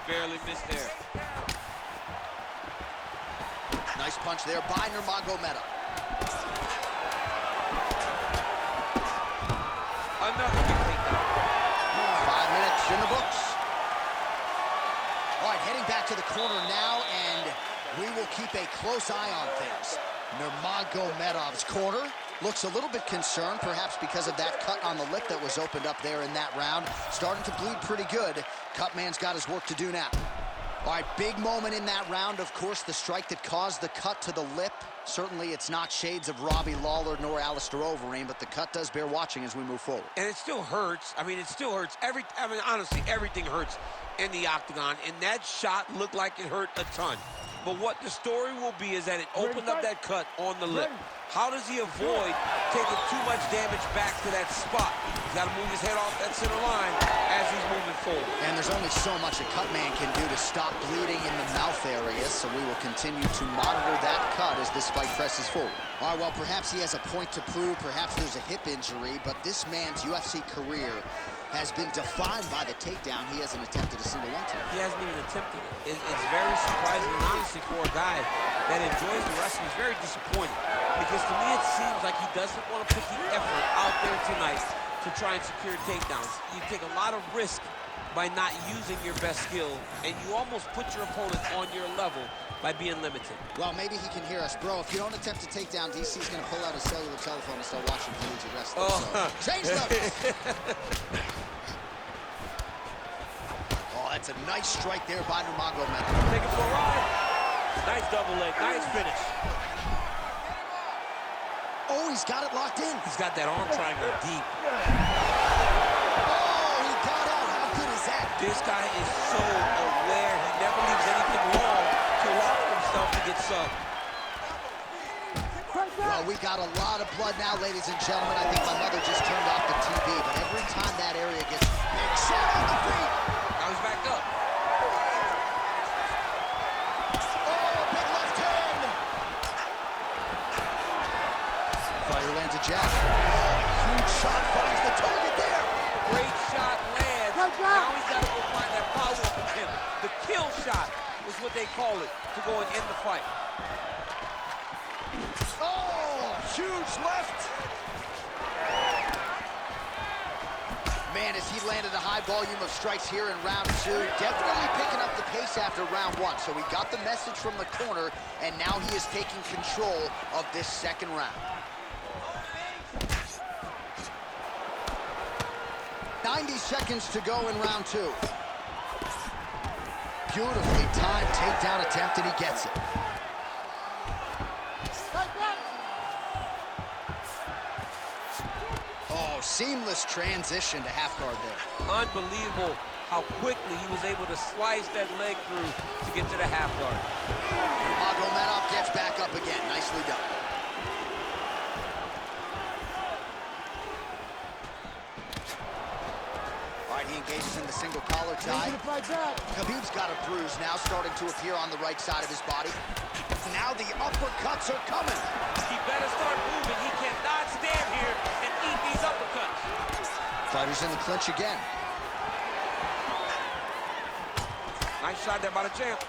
barely missed there. Nice punch there by Nurmagomedov. Another big takedown. 5 minutes in the books. All right, heading back to the corner now, and we will keep a close eye on things. Nurmagomedov's corner looks a little bit concerned, perhaps because of that cut on the lip that was opened up there in that round. Starting to bleed pretty good. Cutman's got his work to do now. All right, big moment in that round, of course, the strike that caused the cut to the lip. Certainly, it's not shades of Robbie Lawler nor Alistair Overeem, but the cut does bear watching as we move forward. And it still hurts. I mean, it still hurts. Honestly, everything hurts in the octagon, and that shot looked like it hurt a ton. But what the story will be is that it opened up that cut on the lip. How does he avoid taking too much damage back to that spot? He's got to move his head off that center line as he's moving forward. And there's only so much a cut man can do to stop bleeding in the mouth area, so we will continue to monitor that cut as this fight presses forward. All right, well, perhaps he has a point to prove, perhaps there's a hip injury, but this man's UFC career has been defined by the takedown. He hasn't attempted a single one today. He hasn't even attempted it. It's very surprising, and honestly, for a guy that enjoys the wrestling, he's very disappointed. Because to me, it seems like he doesn't want to put the effort out there tonight to try and secure takedowns. You take a lot of risk by not using your best skill, and you almost put your opponent on your level by being limited. Well, maybe he can hear us. Bro, if you don't attempt to take down, DC's going to pull out his cellular telephone and start watching collegiate wrestling. Oh. So, change levels. Oh, that's a nice strike there by Nurmagomedov. Take it for a ride. Nice double leg. Nice finish. Oh, he's got it locked in. He's got that arm triangle deep. Oh, he got out. How good is that? This guy is so aware. He never leaves anything long to allow himself to get subbed. Well, we got a lot of blood now, ladies and gentlemen. I think my mother just turned off the TV, but every time that area gets big, shot on the feet. Now he's back up. Fighter lands a jab. Huge shot finds the target there. Great shot lands. Now he's got to go find that follow-up attempt. The kill shot is what they call it to go and end the fight. Oh, huge left. Man, as he landed a high volume of strikes here in round two, definitely picking up the pace after round one. So we got the message from the corner, and now he is taking control of this second round. 90 seconds to go in round two. Beautifully timed takedown attempt, and he gets it. Oh, seamless transition to half guard there. Unbelievable how quickly he was able to slice that leg through to get to the half guard. Nurmagomedov gets back up again. Nicely done. He engages in the single collar tie. Khabib's got a bruise now starting to appear on the right side of his body. Now the uppercuts are coming. He better start moving. He cannot stand here and eat these uppercuts. Fighters in the clinch again. Nice shot there by the champ.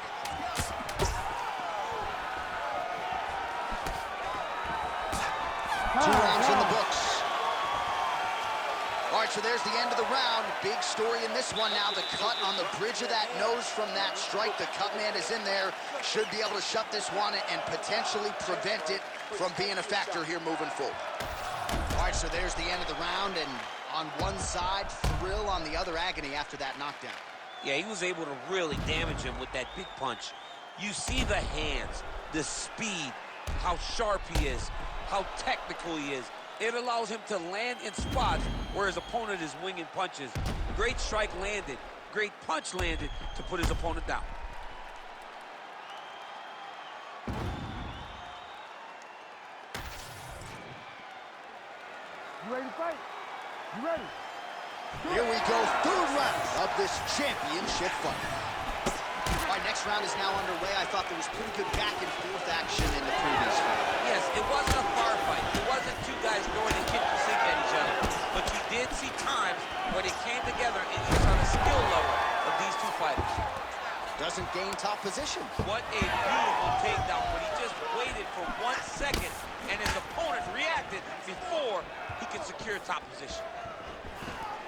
2 rounds in the books. All right, so there's the end of the round. Big story in this one now. The cut on the bridge of that nose from that strike. The cut man is in there. Should be able to shut this one and potentially prevent it from being a factor here moving forward. All right, so there's the end of the round. And on one side, thrill, on the other, agony after that knockdown. Yeah, he was able to really damage him with that big punch. You see the hands, the speed, how sharp he is, how technical he is. It allows him to land in spots where his opponent is winging punches. Great strike landed, great punch landed to put his opponent down. You ready to fight? You ready? Here we go, third round of this championship fight. All right, next round is now underway. I thought there was pretty good back and forth action in the previous fight. Yes, it wasn't a bar fight. It wasn't two guys going and kick the sink at each other. But you did see times where they came together and you saw the skill level of these two fighters. Doesn't gain top position. What a beautiful takedown, but he just waited for 1 second, and his opponent reacted before he could secure top position.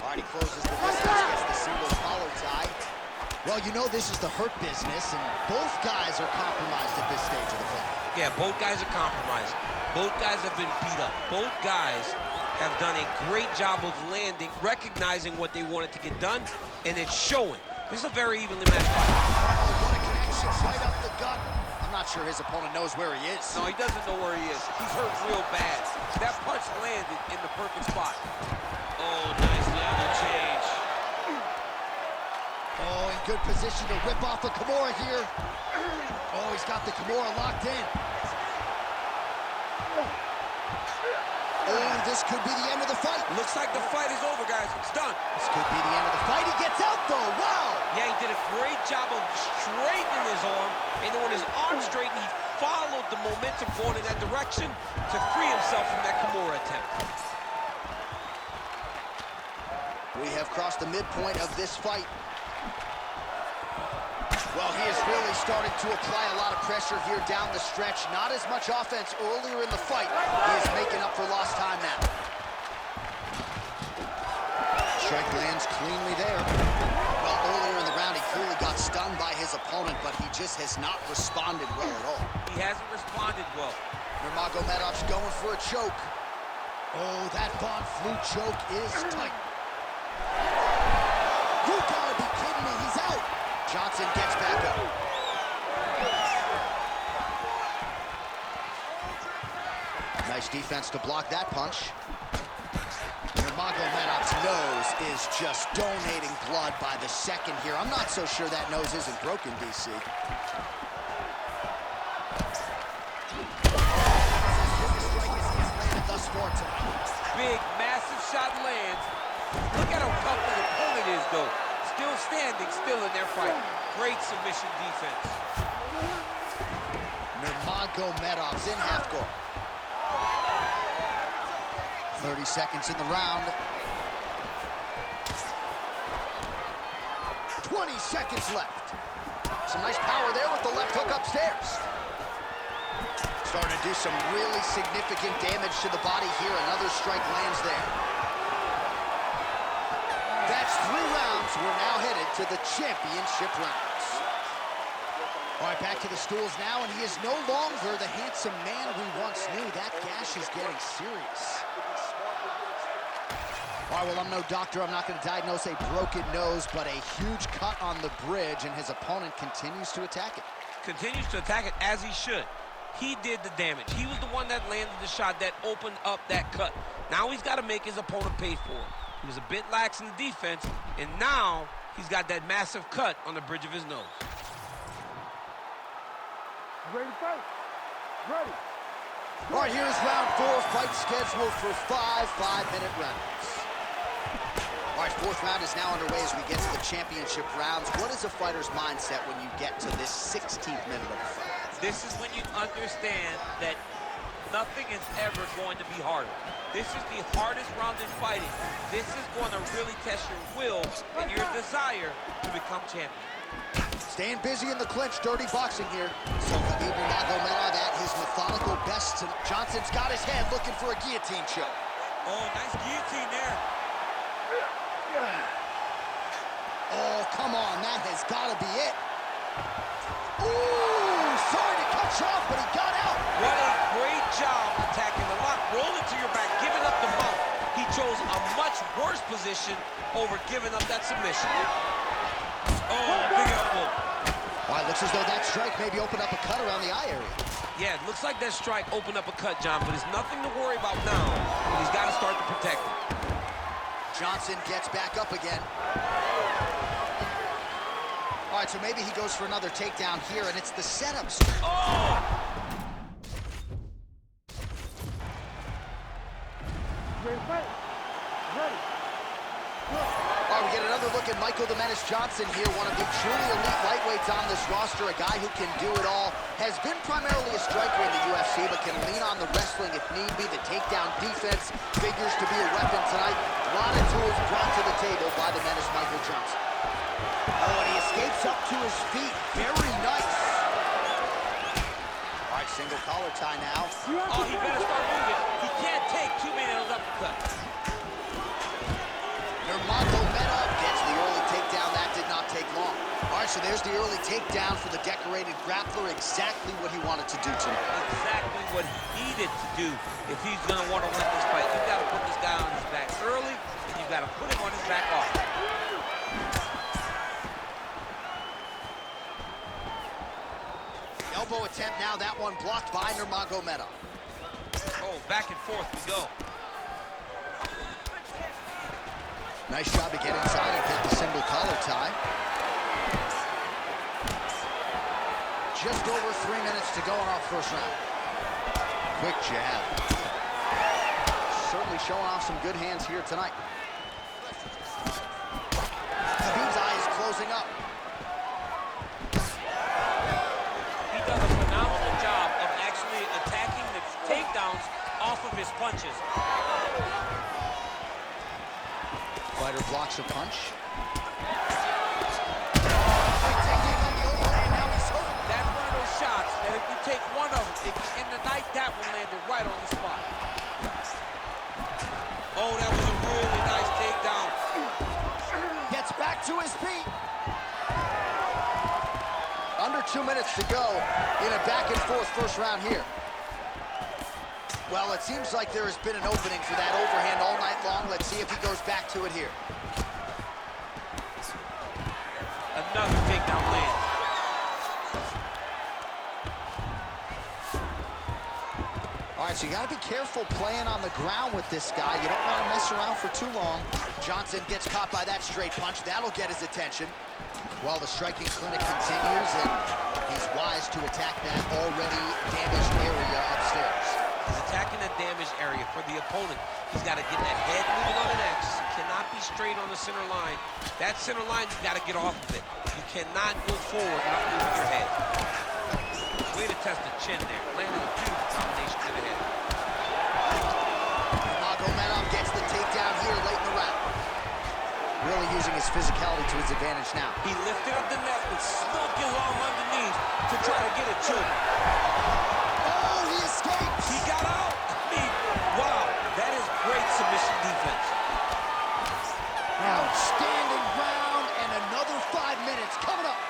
All right, he closes the distance, gets the single collar tie. Well, you know this is the hurt business, and both guys are compromised at this stage of the fight. Yeah, both guys are compromised. Both guys have been beat up. Both guys have done a great job of landing, recognizing what they wanted to get done, and it's showing. This is a very evenly matched fight. Oh, what a connection right up the gut. I'm not sure his opponent knows where he is. No, he doesn't know where he is. He's hurt real bad. That punch landed in the perfect spot. Oh, nice level change. Oh, in good position to whip off a Kimura here. Oh, he's got the Kimura locked in. Oh, this could be the end of the fight. Looks like the fight is over, guys. It's done. This could be the end of the fight. He gets out, though. Wow. Yeah, he did a great job of straightening his arm, and then when his arm straightened, he followed the momentum going in that direction to free himself from that Kimura attempt. We have crossed the midpoint of this fight. Well, he has really started to apply a lot of pressure here down the stretch. Not as much offense earlier in the fight. He is making up for lost time now. Strike lands cleanly there. Well, earlier in the round, he clearly got stunned by his opponent, but he just has not responded well at all. He hasn't responded well. Nurmagomedov's going for a choke. Oh, that Von Flue choke is tight. You gotta be kidding me, he's out. Johnson gets back up. Nice defense to block that punch. Nurmagomedov's nose is just donating blood by the second here. I'm not so sure that nose isn't broken, DC. Thus far tonight. Big, massive shot lands. Look at how tough the opponent is, though. Still standing, still in their fight. Great submission defense. Nurmagomedov's in half guard. 30 seconds in the round. 20 seconds left. Some nice power there with the left hook upstairs. Starting to do some really significant damage to the body here. Another strike lands there. That's 3 rounds. We're now headed to the championship rounds. All right, back to the stools now, and he is no longer the handsome man we once knew. That gash is getting serious. All right, well, I'm no doctor. I'm not going to diagnose a broken nose, but a huge cut on the bridge, and his opponent continues to attack it. Continues to attack it as he should. He did the damage. He was the one that landed the shot that opened up that cut. Now he's got to make his opponent pay for it. He was a bit lax in the defense, and now he's got that massive cut on the bridge of his nose. You ready to fight? Ready. All right, here's round 4. Fight scheduled for 5 5-minute rounds. All right, 4th round is now underway as we get to the championship rounds. What is a fighter's mindset when you get to this 16th minute of the fight? This is when you understand that nothing is ever going to be harder. This is the hardest round in fighting. This is going to really test your will and your desire to become champion. Staying busy in the clinch, dirty boxing here. So Khabib Nurmagomedov at his methodical best. Johnson's got his head looking for a guillotine choke. Oh, nice guillotine there. Oh, come on, that has got to be it. Ooh, sorry to cut you off, but he got out. What a great job attacking the lock, rolling to your back, giving up the mount. He chose a much worse position over giving up that submission. Oh, big elbow. All right, looks as though that strike maybe opened up a cut around the eye area. Yeah, it looks like that strike opened up a cut, John, but it's nothing to worry about now. He's got to start to protect it. Johnson gets back up again. All right, so maybe he goes for another takedown here, and it's the setup. Oh! Ready to fight? Ready. All right, we get another look at Michael the Menace Johnson here, one of the truly elite lightweights on this roster, a guy who can do it all. Has been primarily a striker in the UFC, but can lean on the wrestling if need be. The takedown defense figures to be a weapon tonight. A lot of tools brought to the table by the Menace Michael Johnson. Oh, and he escapes up to his feet. Very nice. All right, single collar tie now. Oh, he better start moving. He can't take too many of those uppercuts. Nurmagomedov gets the early takedown. That did not take long. All right, so there's the early takedown for the decorated grappler. Exactly what he wanted to do tonight. Exactly what he needed to do if he's going to want to win this fight. You've got to put this guy on his back early, and you've got to put him on his back often. Elbow attempt now. That one blocked by Nurmagomedov. Oh, back and forth we go. Nice job to get inside and get the single collar tie. Just over 3 minutes to go in our first round. Quick jab. Certainly showing off some good hands here tonight. Khabib's eye is closing up. He does a phenomenal job of actually attacking the takedowns off of his punches. Fighter blocks a punch. Shots that if you take one of them, in the night, that one landed right on the spot. Oh, that was a really nice takedown. Gets back to his feet. Under 2 minutes to go in a back-and-forth first round here. Well, it seems like there has been an opening for that overhand all night long. Let's see if he goes back to it here. Another takedown land. All right, so you got to be careful playing on the ground with this guy. You don't want to mess around for too long. Johnson gets caught by that straight punch. That'll get his attention. Well, the striking clinic continues, and he's wise to attack that already damaged area upstairs. He's attacking the damaged area for the opponent. He's got to get that head moving on an X. Cannot be straight on the center line. That center line, you've got to get off of it. You cannot go forward not moving your head. Way to test the chin there. Landed a beautiful combination to the head. Nurmagomedov gets the takedown here late in the round. Really using his physicality to his advantage now. He lifted up the neck and snuck his arm underneath to try to get a choke. Oh, he escapes! He got out. I mean, wow, that is great submission defense. Outstanding round, and another 5 minutes coming up.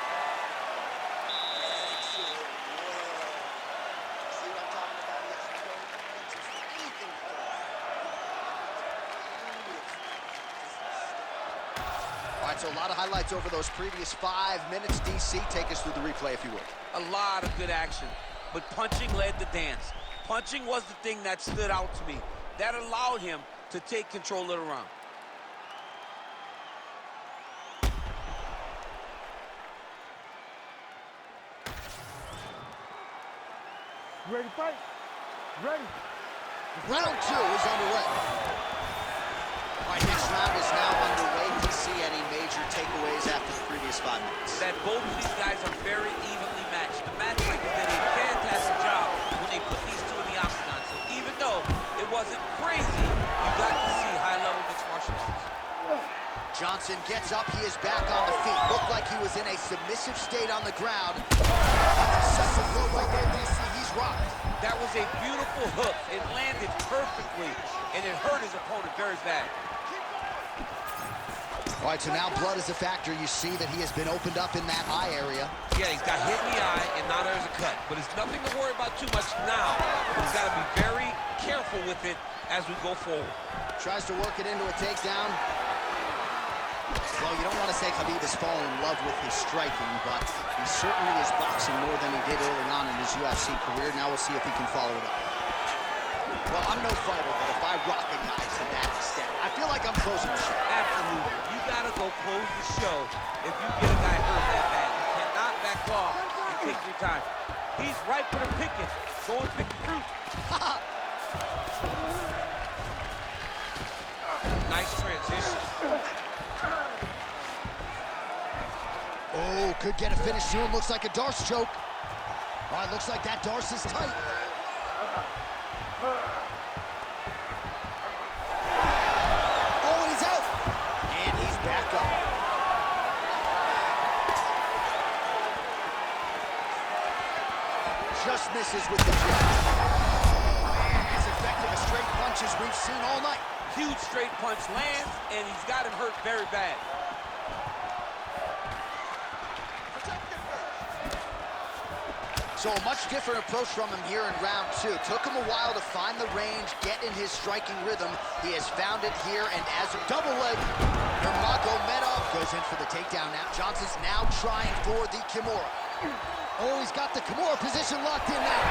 All right, so a lot of highlights over those previous 5 minutes. DC, take us through the replay, if you would. A lot of good action, but punching led the dance. Punching was the thing that stood out to me. That allowed him to take control of the round. Ready to fight? Ready. Round 2 is underway. All right, next round is now underway. DC, any major takeaways after the previous 5 minutes? That both of these guys are very evenly matched. The matchmakers did a fantastic job when they put these two in the octagon. So even though it wasn't crazy, you got to see high-level mixed martial arts. Johnson gets up, he is back on the feet. Looked like he was in a submissive state on the ground. Such a blow right there, DC, he's rocked. That was a beautiful hook. It landed perfectly, and it hurt his opponent very bad. All right, so now blood is a factor. You see that he has been opened up in that eye area. Yeah, he's got hit in the eye, and now there's a cut. But it's nothing to worry about too much now. He's got to be very careful with it as we go forward. Tries to work it into a takedown. Well, you don't want to say Khabib has fallen in love with his striking, but he certainly is boxing more than he did early on in his UFC career. Now we'll see if he can follow it up. Well, I'm no fighter, but if I rock a guy to that extent, I feel like I'm closing the show. Absolutely. You got to go close the show if you get a guy hurt that bad. You cannot back off and take your time. He's ripe for the picking. Go and pick the fruit. Nice transition. Oh, could get a finish soon. Looks like a Darce choke. All right, looks like that Darce is tight. Oh, and he's out. And he's back up. just misses with the jab. As effective as straight punches we've seen all night. Huge straight punch lands, and he's got him hurt very bad. So a much different approach from him here in round two. Took him a while to find the range, get in his striking rhythm. He has found it here, and as a double leg, Nurmagomedov goes in for the takedown now. Johnson's now trying for the Kimura. Oh, he's got the Kimura position locked in now.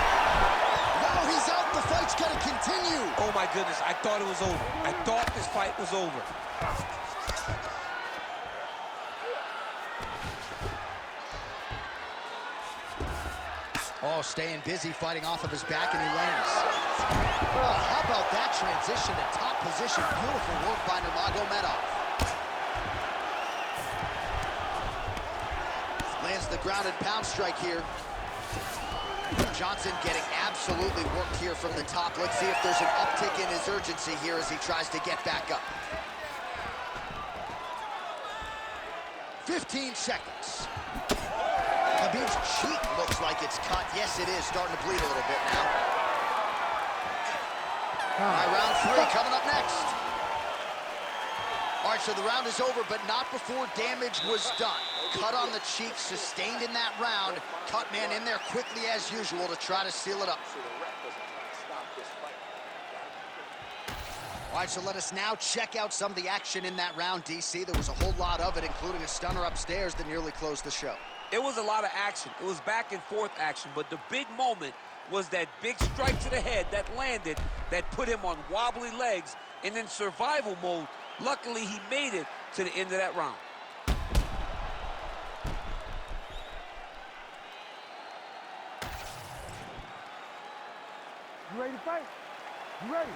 Now he's out. The fight's gonna continue. Oh my goodness, I thought it was over. I thought this fight was over. Oh, staying busy, fighting off of his back, and he lands. Oh, how about that transition to top position? Beautiful work by Nurmagomedov. Lands the grounded pound strike here. Johnson getting absolutely worked here from the top. Let's see if there's an uptick in his urgency here as he tries to get back up. 15 seconds. Khabib's cheek looks like it's cut. Yes, it is. Starting to bleed a little bit now. All right, round three coming up next. All right, so the round is over, but not before damage was done. Cut on the cheek, sustained in that round. Cut man in there quickly as usual to try to seal it up. All right, so let us now check out some of the action in that round, DC. There was a whole lot of it, including a stunner upstairs that nearly closed the show. It was a lot of action. It was back and forth action, but the big moment was that big strike to the head that landed, that put him on wobbly legs, and in survival mode. Luckily, he made it to the end of that round. You ready to fight? You ready?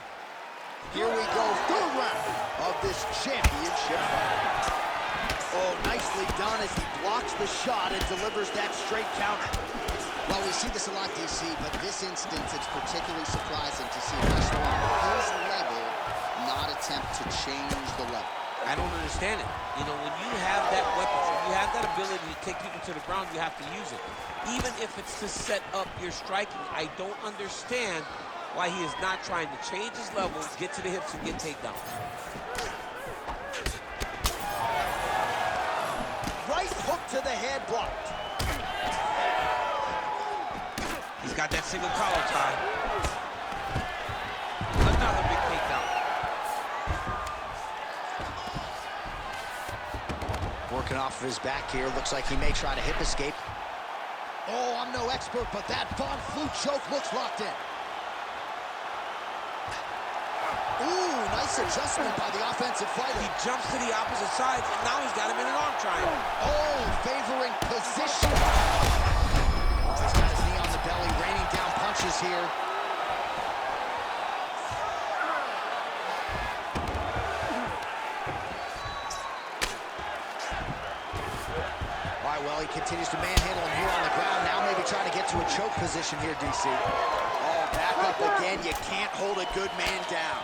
Here we go, third round of this championship fight. Oh, nicely done as he blocks the shot and delivers that straight counter. Well, we see this a lot, DC, but this instance, it's particularly surprising to see a wrestler on his level not attempt to change the level. I don't understand it. You know, when you have that weapon, when you have that ability to take people to the ground, you have to use it. Even if it's to set up your striking, I don't understand why he is not trying to change his level, get to the hips, and get takedowns. Right hook to the head, blocked. He's got that single collar tie. Another big takedown. Working off of his back here. Looks like he may try to hip escape. Oh, I'm no expert, but that Von Flue choke looks locked in. Ooh, nice adjustment by the offensive fighter. He jumps to the opposite side, and now he's got him in an arm triangle. Oh, favoring position. Oh, he's got his knee on the belly, raining down punches here. All right, well, he continues to manhandle him here on the ground. Now maybe trying to get to a choke position here, DC. Oh, back up again. You can't hold a good man down.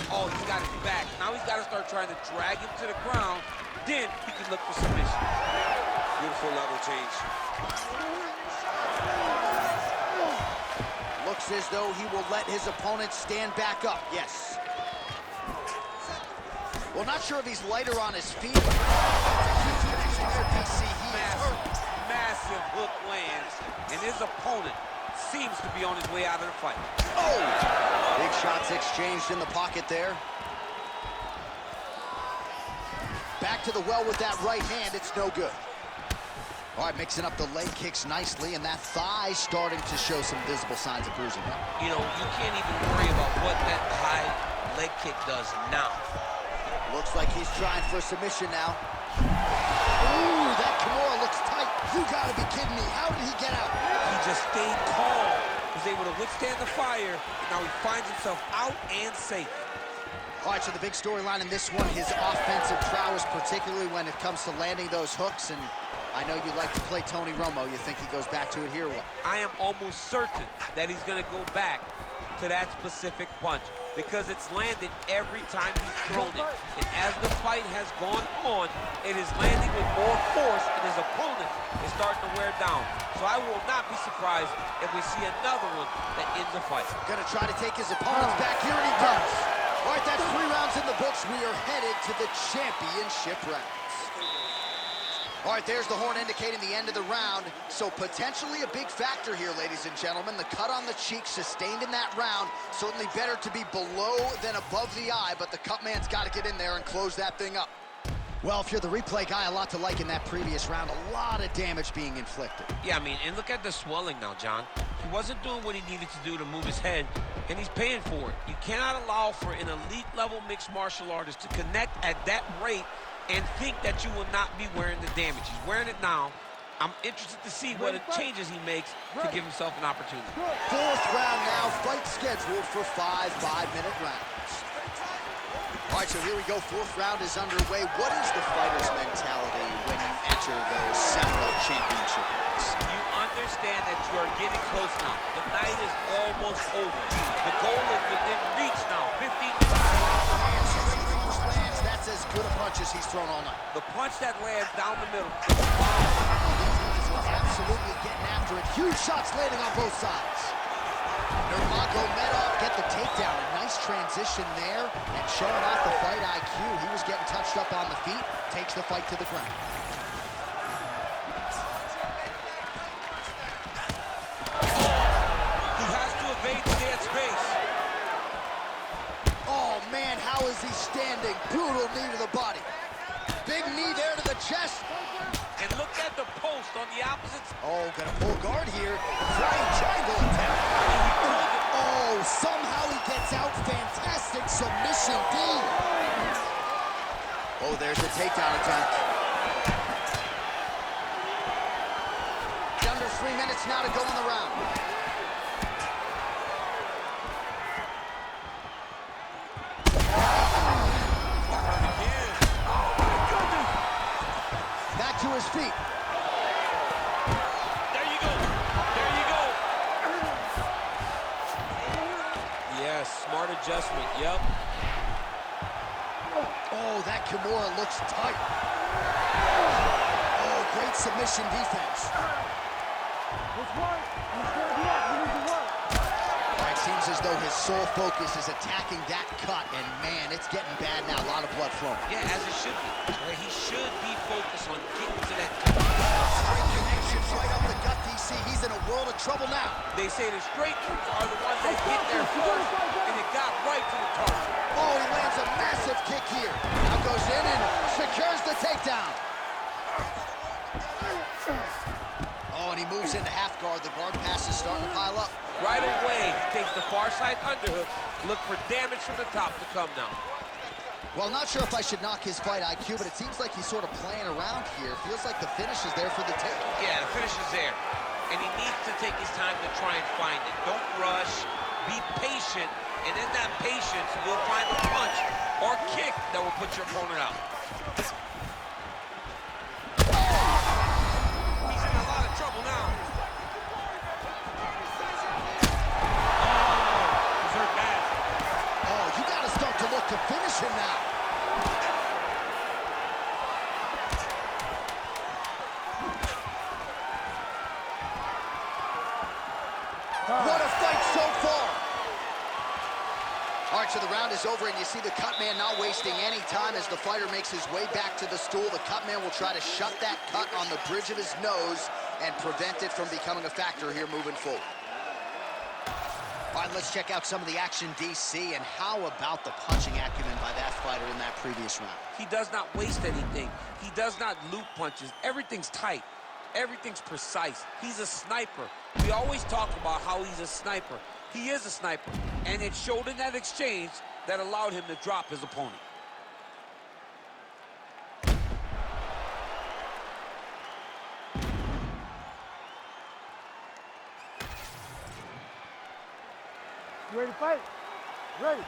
Oh, he's got his back. Now he's got to start trying to drag him to the ground. Then he can look for submission. Beautiful level change. Looks as though he will let his opponent stand back up. Yes. Well, not sure if he's lighter on his feet. Massive hook lands, and his opponent seems to be on his way out of the fight. Oh! Big shots exchanged in the pocket there. Back to the well with that right hand. It's no good. All right, mixing up the leg kicks nicely, and that thigh starting to show some visible signs of bruising. You know, you can't even worry about what that high leg kick does now. Looks like he's trying for submission now. Ooh, that Kimura looks tight. You gotta be kidding me. How did he get out? He just stayed calm, was able to withstand the fire, and now he finds himself out and safe. All right, so the big storyline in this one, his offensive prowess, particularly when it comes to landing those hooks, and I know you like to play Tony Romo. You think he goes back to it here? What? I am almost certain that he's going to go back to that specific punch because it's landed every time he's thrown it. And as the fight has gone on, it is landing with more force, and his opponent is starting to wear down. So I will not be surprised if we see another one that ends the fight. Gonna try to take his opponents back here, and he does. All right, that's 3 rounds in the books. We are headed to the championship rounds. All right, there's the horn indicating the end of the round. So potentially a big factor here, ladies and gentlemen. The cut on the cheek sustained in that round. Certainly better to be below than above the eye, but the cut man's got to get in there and close that thing up. Well, if you're the replay guy, a lot to like in that previous round. A lot of damage being inflicted. Yeah, I mean, and look at the swelling now, John. He wasn't doing what he needed to do to move his head, and he's paying for it. You cannot allow for an elite-level mixed martial artist to connect at that rate and think that you will not be wearing the damage. He's wearing it now. I'm interested to see what changes he makes to give himself an opportunity. 4th round now, fight scheduled for 5 5-minute rounds. All right, so here we go. 4th round is underway. What is the fighter's mentality when you enter those seminal championship rounds? You understand that you are getting close now. The night is almost over. The goal is within reach now. 15 That's as good a punch as he's thrown all night. The punch that lands down the middle. These guys are absolutely getting after it. Huge shots landing on both sides. Nurmagomedov get the takedown. A nice transition there and showing off the fight IQ. He was getting touched up on the feet. Takes the fight to the ground. He has to evade to stay at space. Oh, man, how is he standing? Brutal knee to the body. Big knee there to the chest. And look at the post on the opposite. Oh, gonna pull guard here. Flying triangle attempt. Oh, somehow he gets out. Fantastic submission D. Oh, there's the takedown attempt. Under 3 minutes now to go in the round. Back to his feet. There you go. There you go. Yes, smart adjustment. Yep. Oh, that Kimura looks tight. Oh, great submission defense. Let's work. Let's get it up. We need to work. All right, seems as though his sole focus is attacking that cut, and man, it's getting bad now. A lot of blood flowing. Yeah, as it should be. Right? He should be focused on getting to that cut. Straight connections right up the gut, DC. He's in a world of trouble now. They say the straight kicks are the ones that get there first, and it got right to the target. Oh, he lands a massive kick here. Now goes in and secures the takedown. Oh, and he moves into half guard. The guard pass is starting to pile up. Right away, he takes the far side underhook. Look for damage from the top to come now. Well, not sure if I should knock his fight IQ, but it seems like he's sort of playing around here. Feels like the finish is there for the take. Yeah, the finish is there. And he needs to take his time to try and find it. Don't rush. Be patient. And in that patience, you'll find a punch or kick that will put your opponent out. He's in a lot of trouble now. He's hurt bad. Oh, you got to start to look to finish him now. What a fight so far. All right, so the round is over, and you see the cut man not wasting any time as the fighter makes his way back to the stool. The cut man will try to shut that cut on the bridge of his nose and prevent it from becoming a factor here moving forward. All right, let's check out some of the action, DC, and how about the punching acumen by that fighter in that previous round? He does not waste anything. He does not loop punches. Everything's tight. Everything's precise. He's a sniper. We always talk about how he's a sniper. He is a sniper, and it showed in that exchange that allowed him to drop his opponent. You ready to fight? Ready.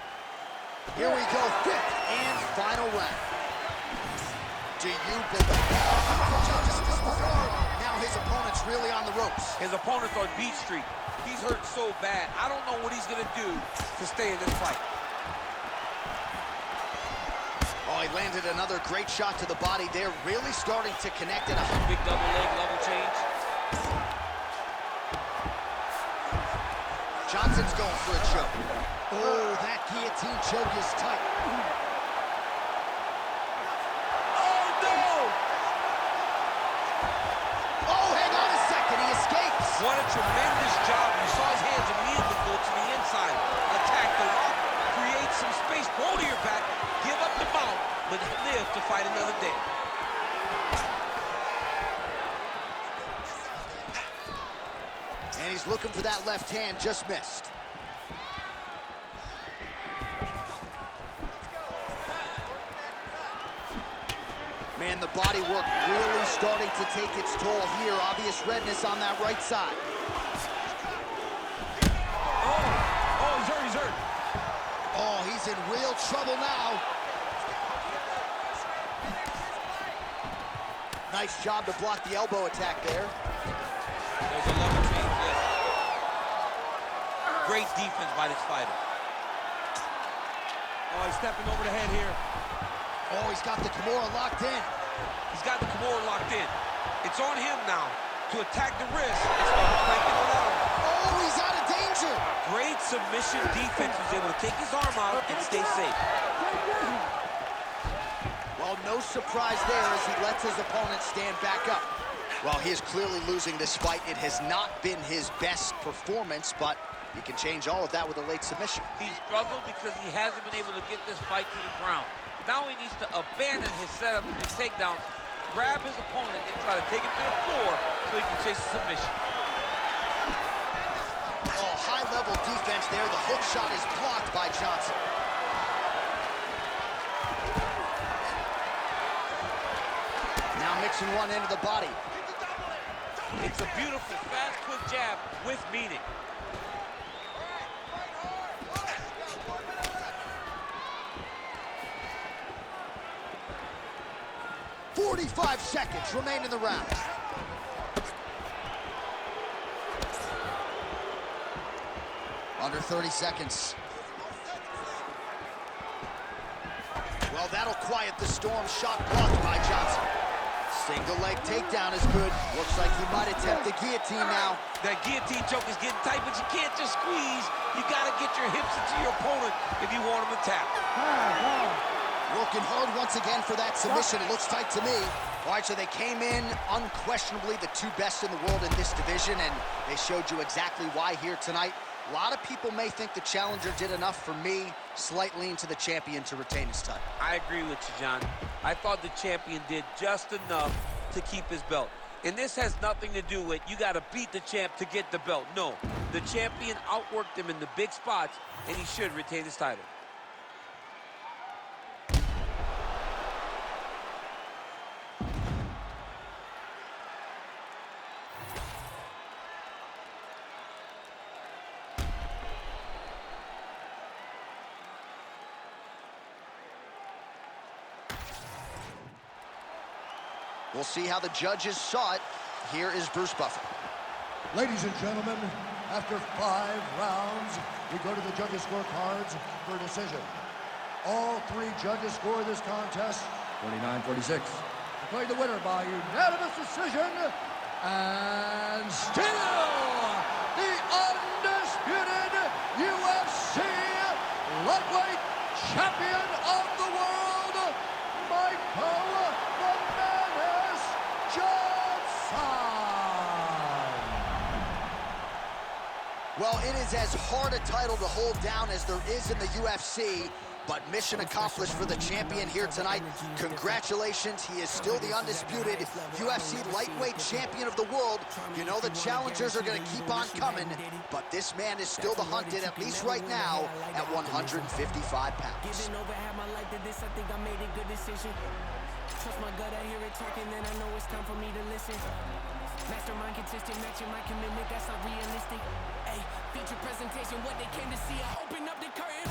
Here we go, 5th and final round. Do you believe? Now his opponent's really on the ropes. His opponent's on Beach Street. He's hurt so bad. I don't know what he's going to do to stay in this fight. Oh, he landed another great shot to the body there, really starting to connect it. Big double leg level change. He's going for a choke. Oh, that guillotine choke is tight. Oh, no! Oh, hang on a second. He escapes. What a tremendous job. You saw his hands immediately go to the inside. Attack the lock, create some space, roll to your back, give up the mount, but live to fight another day. And he's looking for that left hand, just missed. Man, the body work really starting to take its toll here. Obvious redness on that right side. Oh, he's hurt. Oh, he's in real trouble now. Nice job to block the elbow attack there. There's a level change, yes. Great defense by this fighter. Oh, he's stepping over the head here. Oh, he's got the Kimura locked in. He's got the Kimura locked in. It's on him now to attack the wrist and start cranking it out. Oh, he's out of danger. Great submission defense. He's able to take his arm out and stay safe. Well, no surprise there as he lets his opponent stand back up. Well, he is clearly losing this fight. It has not been his best performance, but he can change all of that with a late submission. He struggled because he hasn't been able to get this fight to the ground. Now he needs to abandon his setup and his takedown, grab his opponent and try to take him to the floor so he can chase a submission. Oh, high-level defense there. The hook shot is blocked by Johnson. Now mixing one into the body. It's a beautiful, fast, quick jab with meaning. 45 seconds remain in the round. Under 30 seconds. Well, that'll quiet the storm. Shot blocked by Johnson. Single leg takedown is good. Looks like he might attempt the guillotine now. That guillotine choke is getting tight, but you can't just squeeze. You gotta get your hips into your opponent if you want him to tap. Working hard once again for that submission. It looks tight to me. All right, so they came in unquestionably the two best in the world in this division, and they showed you exactly why here tonight. A lot of people may think the challenger did enough. For me, slight lean to the champion to retain his title. I agree with you, John. I thought the champion did just enough to keep his belt. And this has nothing to do with you got to beat the champ to get the belt. No, the champion outworked him in the big spots, and he should retain his title. We'll see how the judges saw it. Here is Bruce Buffer. Ladies and gentlemen, after 5 rounds, we go to the judges' scorecards for a decision. All 3 judges score this contest 49-46. Declared the winner by unanimous decision, and still the undisputed UFC lightweight champion of the world, Michael Well, it is as hard a title to hold down as there is in the UFC, but mission accomplished for the champion here tonight. Congratulations, he is still the undisputed UFC lightweight champion of the world. You know the challengers are going to keep on coming, but this man is still the hunted, at least right now, at 155 pounds. Trust my gut, I hear it talking, then I know it's time for me to listen. Mastermind consistent, matching my commitment, that's not realistic. Hey, feature presentation, what they came to see, I open up the curtain.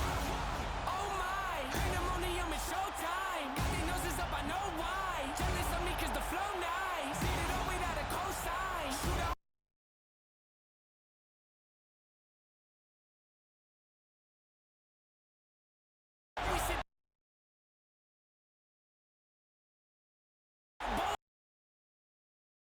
Oh my, pandemonium, it's showtime. Got their noses up, I know why. Jealous of me cause the flow now.